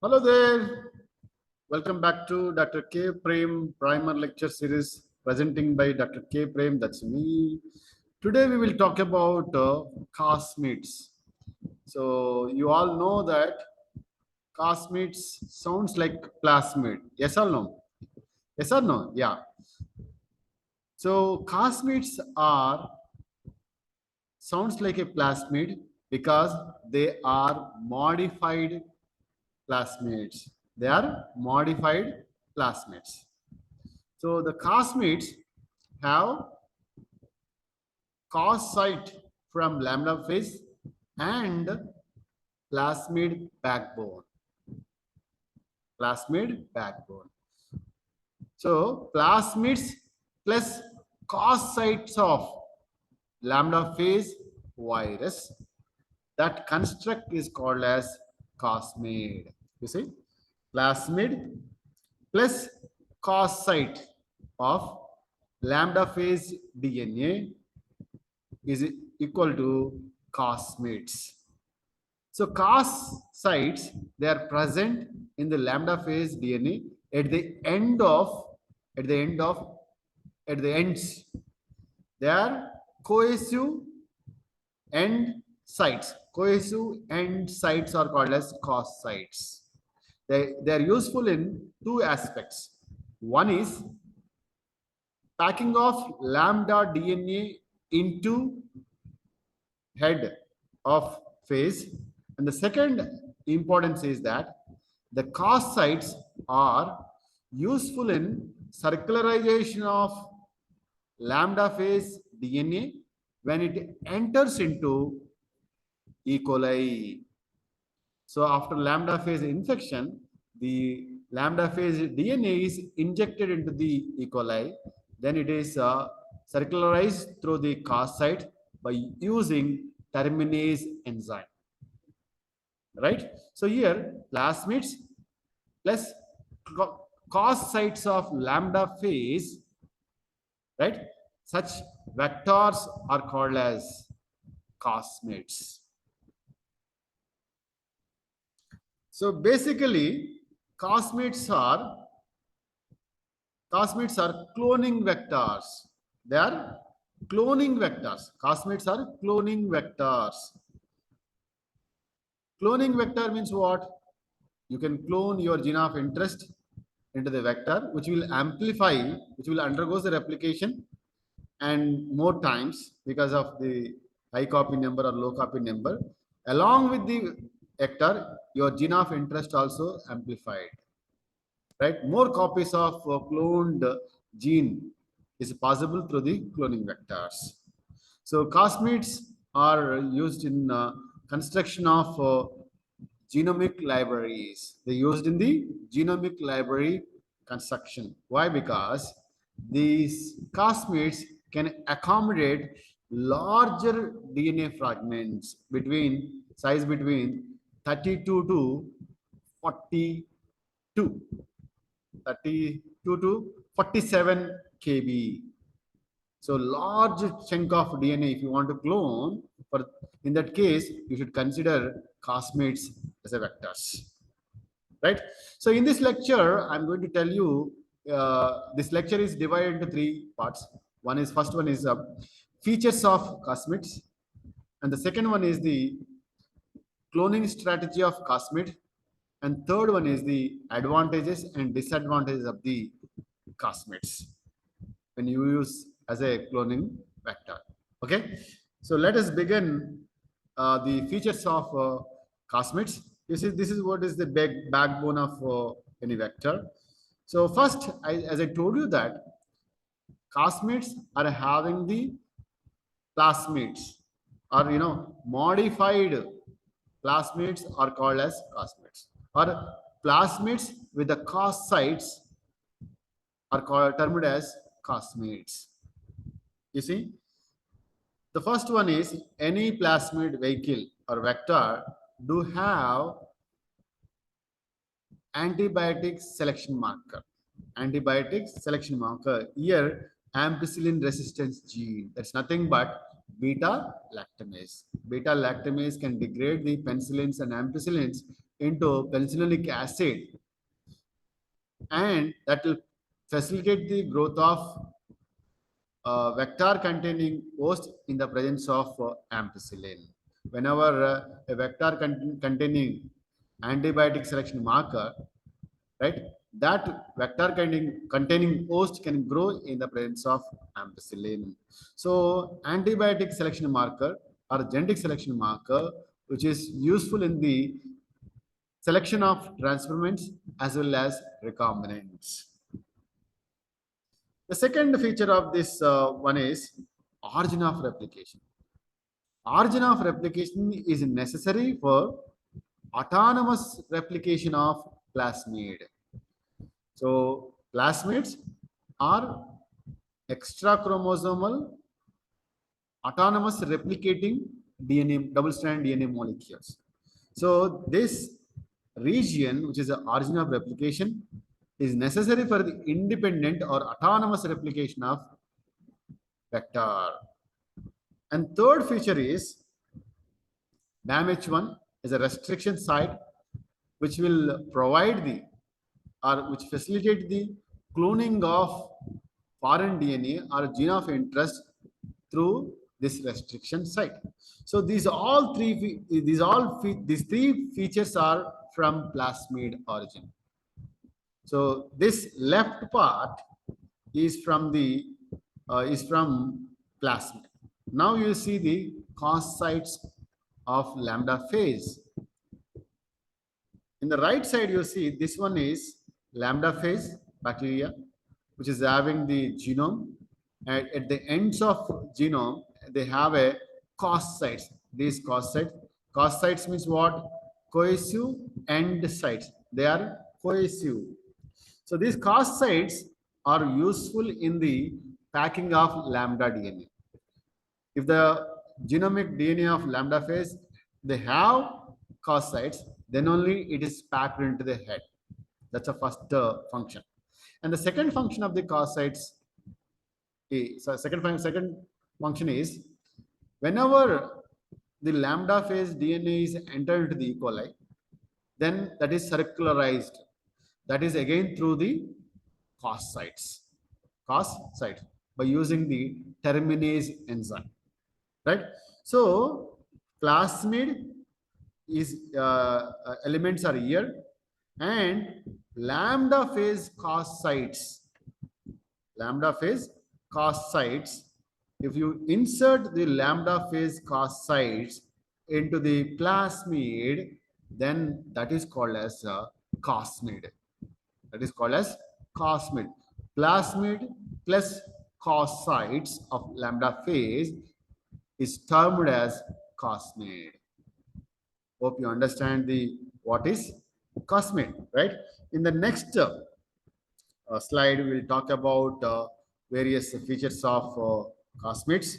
Hello there. Welcome back to Dr. K. Primer lecture series presenting by Dr. K. Prem. That's me. Today we will talk about Cosmids. So you all know that Cosmids sounds like plasmid. Yes or no? Yes or no? Yeah. So Cosmids are sounds like a plasmid because they are modified plasmids. They are modified plasmids. So the Cosmids have cos site from lambda phase and plasmid backbone. Plasmid backbone. So plasmids plus cos sites of lambda phase virus. That construct is called as cosmid. You see, plasmid plus cos site of lambda phase DNA is equal to cosmids. So cos sites, they are present in the lambda phase DNA at the end of at the end of at the ends. They are cohesive end sites. Cohesive end sites are called as cos sites. They are useful in two aspects. One is packing of lambda DNA into head of phase. And the second importance is that the cos sites are useful in circularization of lambda phase DNA when it enters into E. coli. So after lambda phase infection, the lambda phase DNA is injected into the E. coli. Then it is circularized through the cos site by using terminase enzyme. Right? So here plasmids plus cos sites of lambda phase, right? Such vectors are called as cosmids. So basically, cosmids are cloning vectors. They are cloning vectors. Cosmids are cloning vectors. Cloning vector means what? You can clone your gene of interest into the vector, which will amplify, which will undergo the replication and more times because of the high copy number or low copy number. Along with the vector, your gene of interest also amplified. Right? More copies of cloned gene is possible through the cloning vectors. So cosmids are used in construction of genomic libraries. They used in the genomic library construction. Why? Because these cosmids can accommodate larger DNA fragments between size between 32 to 42, 32 to 47 kb. So large chunk of DNA, if you want to clone, for in that case, you should consider cosmids as a vectors, right? So in this lecture, I'm going to tell you, this lecture is divided into three parts. First one is features of cosmids, and the second one is the cloning strategy of cosmid, and third one is the advantages and disadvantages of the cosmids when you use as a cloning vector. Okay, so let us begin the features of cosmids. This is what is the backbone of any vector. So first, as I told you that cosmids are having the plasmids, or modified plasmids are called as cosmids, or plasmids with the cos sites are called termed as cosmids. You see, the first one is any plasmid vehicle or vector do have antibiotic selection marker. Antibiotic selection marker here, ampicillin resistance gene. That's nothing but beta lactamase. Beta lactamase can degrade the penicillins and ampicillins into penicillinic acid, and that will facilitate the growth of vector containing host in the presence of ampicillin. Whenever a vector containing antibiotic selection marker, right, that vector containing host can grow in the presence of ampicillin. So antibiotic selection marker or genetic selection marker, which is useful in the selection of transformants as well as recombinants. The second feature of this one is origin of replication. Origin of replication is necessary for autonomous replication of plasmid. So plasmids are extra chromosomal autonomous replicating DNA, double-strand DNA molecules. So this region, which is the origin of replication, is necessary for the independent or autonomous replication of vector. And third feature is DAMH1 is a restriction site which will provide the or which facilitate the cloning of foreign DNA or gene of interest through this restriction site. So these three features are from plasmid origin. So this left part is from plasmid. Now you see the cause sites of lambda phase. In the right side, you see this one is lambda phase bacteria, which is having the genome. And at the ends of genome, they have a cause sites. These cause sites means what? Cohesive end sites. They are cohesive. So these cause sites are useful in the packing of lambda DNA. If the genomic DNA of lambda phase, they have cause sites, then only it is packed into the head. That's the first function. And the second function of the cause sites is, second function is, whenever the lambda phase DNA is entered into the E. coli, then that is circularized. That is again through the cause sites by using the terminase enzyme, right? So plasmid is elements are here, and lambda phase cause sites, if you insert the lambda phase cause sites into the plasmid, then that is called as cosmid. That is called as cosmid. Plasmid plus cause sites of lambda phase is termed as cosmid. Hope you understand the what is cosmid, right? In the next slide, we will talk about various features of cosmids,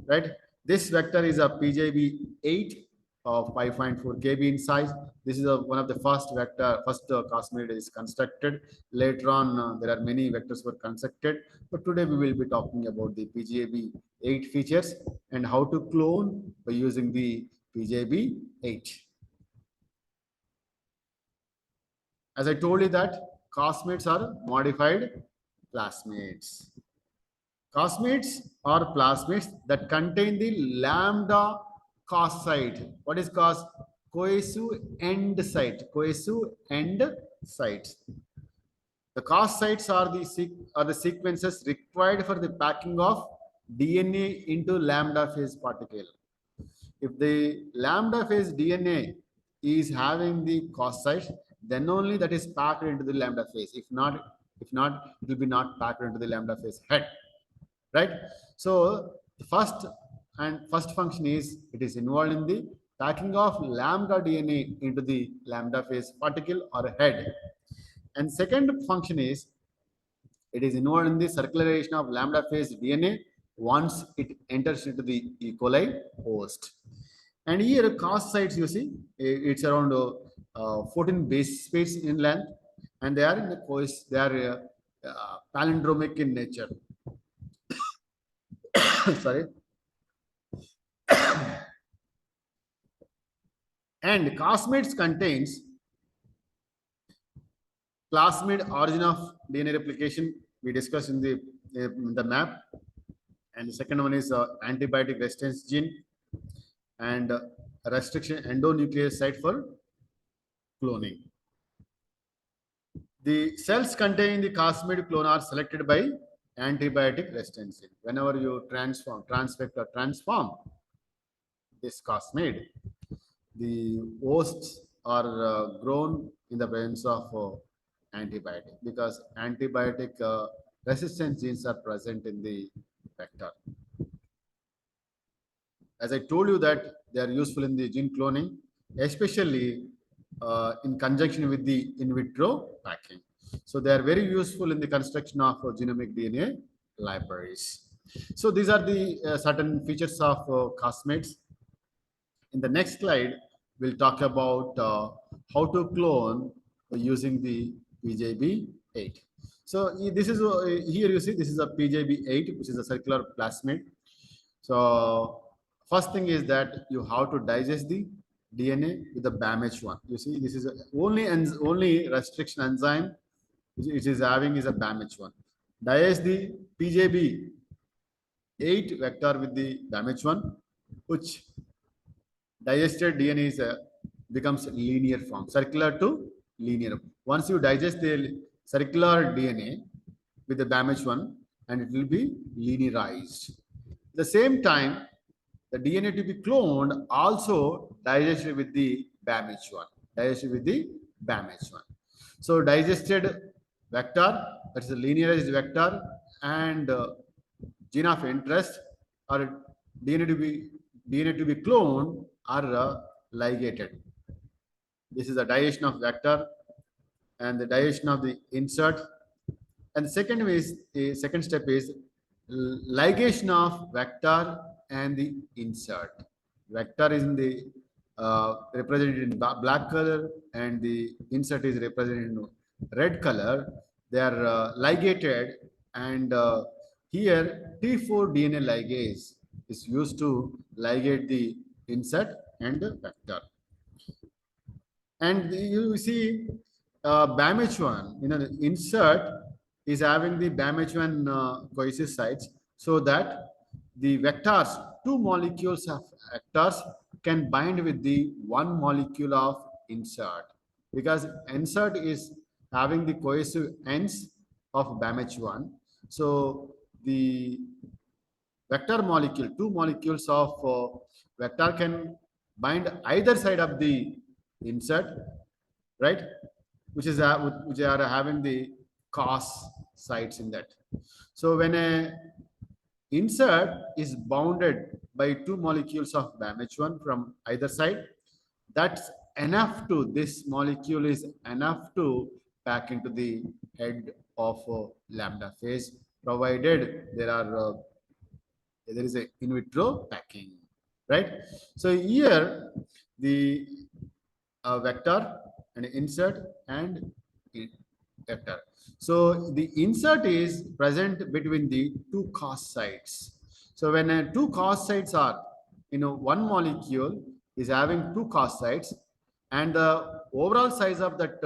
right? This vector is a PJB8 of 5.4 kb in size. This is one of the first cosmid is constructed. Later on, there are many vectors were constructed, but today we will be talking about the PJB8 features and how to clone by using the PJB8. As I told you that cosmids are modified plasmids. Cosmids are plasmids that contain the lambda cause site. What is cause? Cohesive end site. Cohesive end sites. The cause sites are the sequences required for the packing of DNA into lambda phase particle. If the lambda phase DNA is having the cause sites, then only that is packed into the lambda phase. If not, it will be not packed into the lambda phase head. Right? So the first function is it is involved in the packing of lambda DNA into the lambda phase particle or head. And second function is it is involved in the circularization of lambda phase DNA once it enters into the E. coli host. And here cause sites, you see, it's around 14 base pairs in length, and they are in the course, they are palindromic in nature. Sorry. And cosmids contains Plasmid, origin of DNA replication, we discussed in the map. And the second one is antibiotic resistance gene and restriction endonucleoside for cloning. The cells containing the Cosmid clone are selected by antibiotic resistance gene. Whenever you transfect or transform this Cosmid, the hosts are grown in the presence of antibiotic, because antibiotic resistance genes are present in the vector. As I told you that they are useful in the gene cloning, especially in conjunction with the in vitro packing. So they are very useful in the construction of genomic DNA libraries. So these are the certain features of Cosmids. In the next slide, we'll talk about how to clone using the PJB8. So this is here you see this is a PJB8, which is a circular plasmid. So first thing is that you have to digest the DNA with the BAMH1. You see, this is only restriction enzyme which is having is a BAMH1. Digest the PJB8 vector with the BAMH1, which digested DNA is becomes linear form, circular to linear. Once you digest the circular DNA with the BAMH1, and it will be linearized. At the same time, the DNA to be cloned also digested with the BAMH1. Digested with the BAMH1. So digested vector, that is a linearized vector, and gene of interest or DNA to be cloned are ligated. This is the digestion of vector and the digestion of the insert. And the second step is ligation of vector and the insert. Vector is in the represented in black color, and the insert is represented in red color. They are ligated, and here T4 DNA ligase is used to ligate the insert and the vector. And you see BAMH1, the insert is having the BAMH1 cohesive sites, so that the vectors, two molecules of vectors can bind with the one molecule of insert, because insert is having the cohesive ends of BAMH1. So the vector molecule, two molecules of vector can bind either side of the insert, right? Which are having the cos sites in that. So when a insert is bounded by two molecules of BAMH1 from either side, that's enough to, this molecule is enough to pack into the head of lambda phase, provided there is a in vitro packing, right? So here the vector and insert and vector. So the insert is present between the two cos sites. So when two cos sites are, one molecule is having two cos sites, and the overall size of that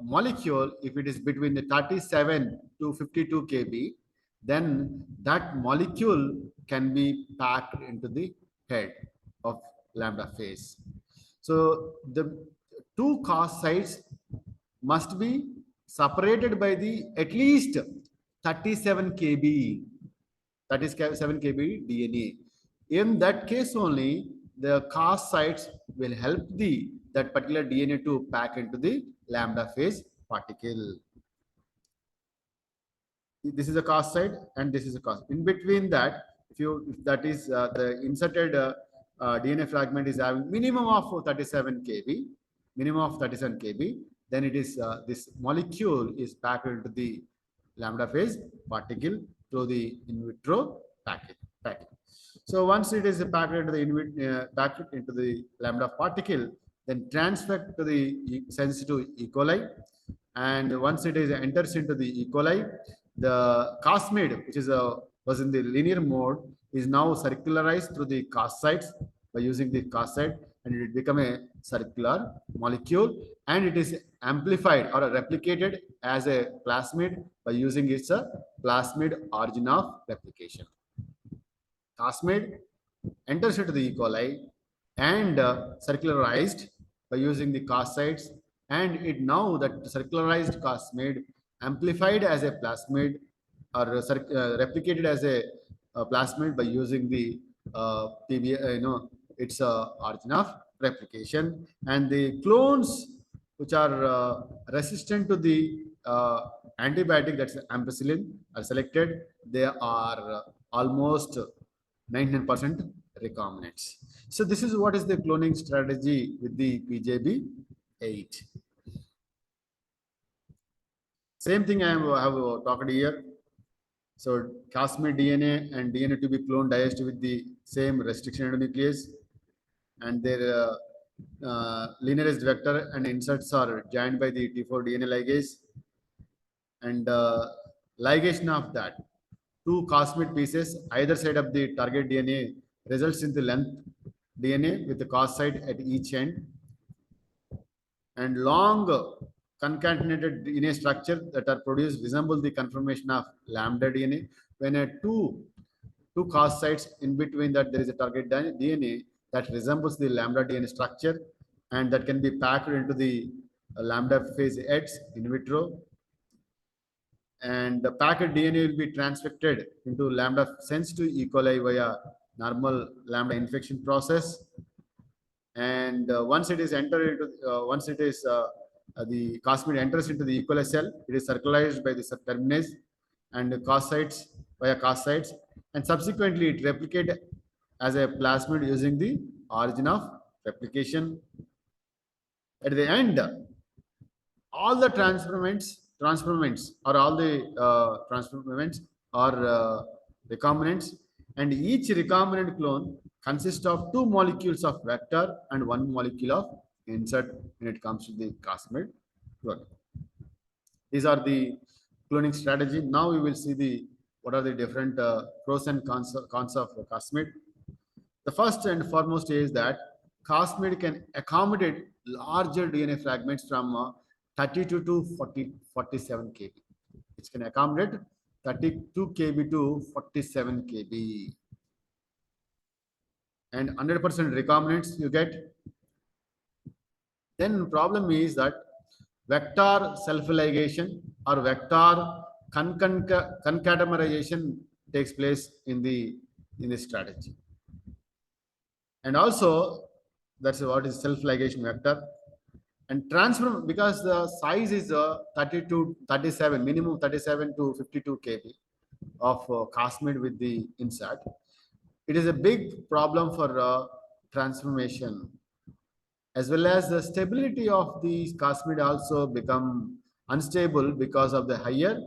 molecule, if it is between the 37 to 52 kb, then that molecule can be packed into the head of lambda phase. So the two cos sites must be separated by the at least 37 kb, that is 7 kb DNA. In that case only, the cos sites will help that particular DNA to pack into the lambda phase particle. This is a cos site and this is a cos. In between that, if that is the inserted DNA fragment is having minimum of 37 kb, then it is this molecule is packed into the lambda phase particle through the in vitro packing. So once it is packed into the lambda particle, then transfer to the sensitive E. coli, and once it is enters into the E. coli, the Cosmid, which was in the linear mode, is now circularized through the cos sites by using the cos site, and it become a circular molecule, and it is amplified or replicated as a plasmid by using its plasmid origin of replication. Cosmid enters into the E. coli and circularized by using the cosmids, and it now that circularized cosmid amplified as a plasmid or replicated as a plasmid by using the its origin of replication, and the clones which are resistant to the antibiotic, that's ampicillin, are selected. They are almost 99% recombinants. So this is what is the cloning strategy with the PJB8. Same thing I have talked here. So plasmid DNA and DNA to be cloned diest with the same restriction endonuclease, and their linearized vector and inserts are joined by the T4 DNA ligase, and ligation of that two cosmid pieces either side of the target DNA results in the length DNA with the cos side at each end, and long concatenated DNA structure that are produced resemble the conformation of lambda DNA. When a two cos sites in between that there is a target DNA that resembles the lambda DNA structure, and that can be packed into the lambda phase heads in vitro, and the packed DNA will be transfected into lambda sensitive E. coli via normal lambda infection process. And once it is entered into, once it is the cosmid enters into the E. coli cell, it is circularized by the terminase and the coscytes via coscytes, and subsequently it replicates as a plasmid using the origin of replication. At the end, all the transformants or all the transformants are recombinants, and each recombinant clone consists of two molecules of vector and one molecule of insert when it comes to the cosmid clone. These are the cloning strategy. Now we will see the what are the different pros and cons of cosmid. The first and foremost is that cosmid can accommodate larger DNA fragments from 32 to 47 kb. It can accommodate 32 kb to 47 kb. And 100% recombinants you get. Then problem is that vector self-ligation or vector concatemerization takes place in the strategy. And also that's what is self-ligation vector. And transfer, because the size is 32 37 minimum 37 to 52 kb of cosmid with the insert, it is a big problem for transformation, as well as the stability of the cosmid also become unstable because of the higher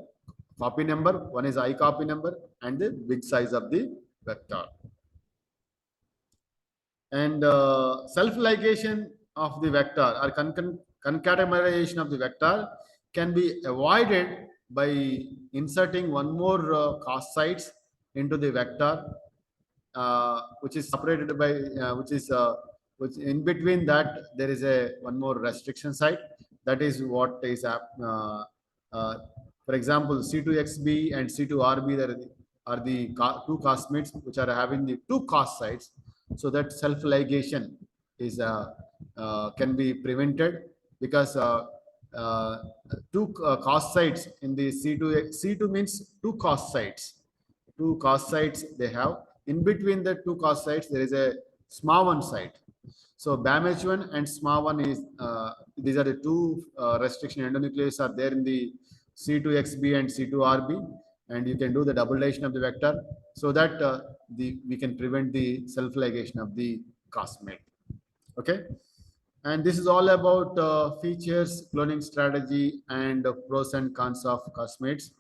copy number. One is high copy number and the big size of the vector. And self-ligation of the vector or concatemerization of the vector can be avoided by inserting one more cos sites into the vector, which is separated by which in between that there is a one more restriction site. That is what is for example, C2XB and C2RB are the two cosmids which are having the two cos sites, so that self-ligation is can be prevented, because two cos sites in the C2 means two cos sites. Two cos sites they have. In between the two cos sites there is a SMA1 site. So BAMH1 and SMA1 is these are the two restriction endonucleases are there in the C2XB and C2RB, and you can do the double ligation of the vector so that we can prevent the self-ligation of the cosmid. Okay, and this is all about features, cloning strategy, and pros and cons of cosmids.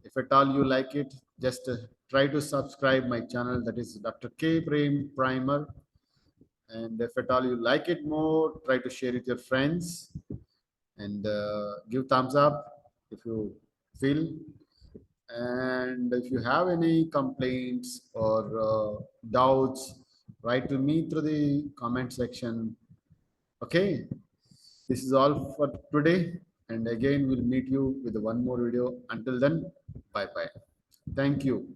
If at all you like it, just try to subscribe my channel, that is Dr. K PREM-PRIMER. And if at all you like it more, try to share with your friends, and give thumbs up if you feel. And if you have any complaints or doubts write to me through the comment section. Okay, this is all for today. And again, we'll meet you with one more video. Until then, bye bye. Thank you.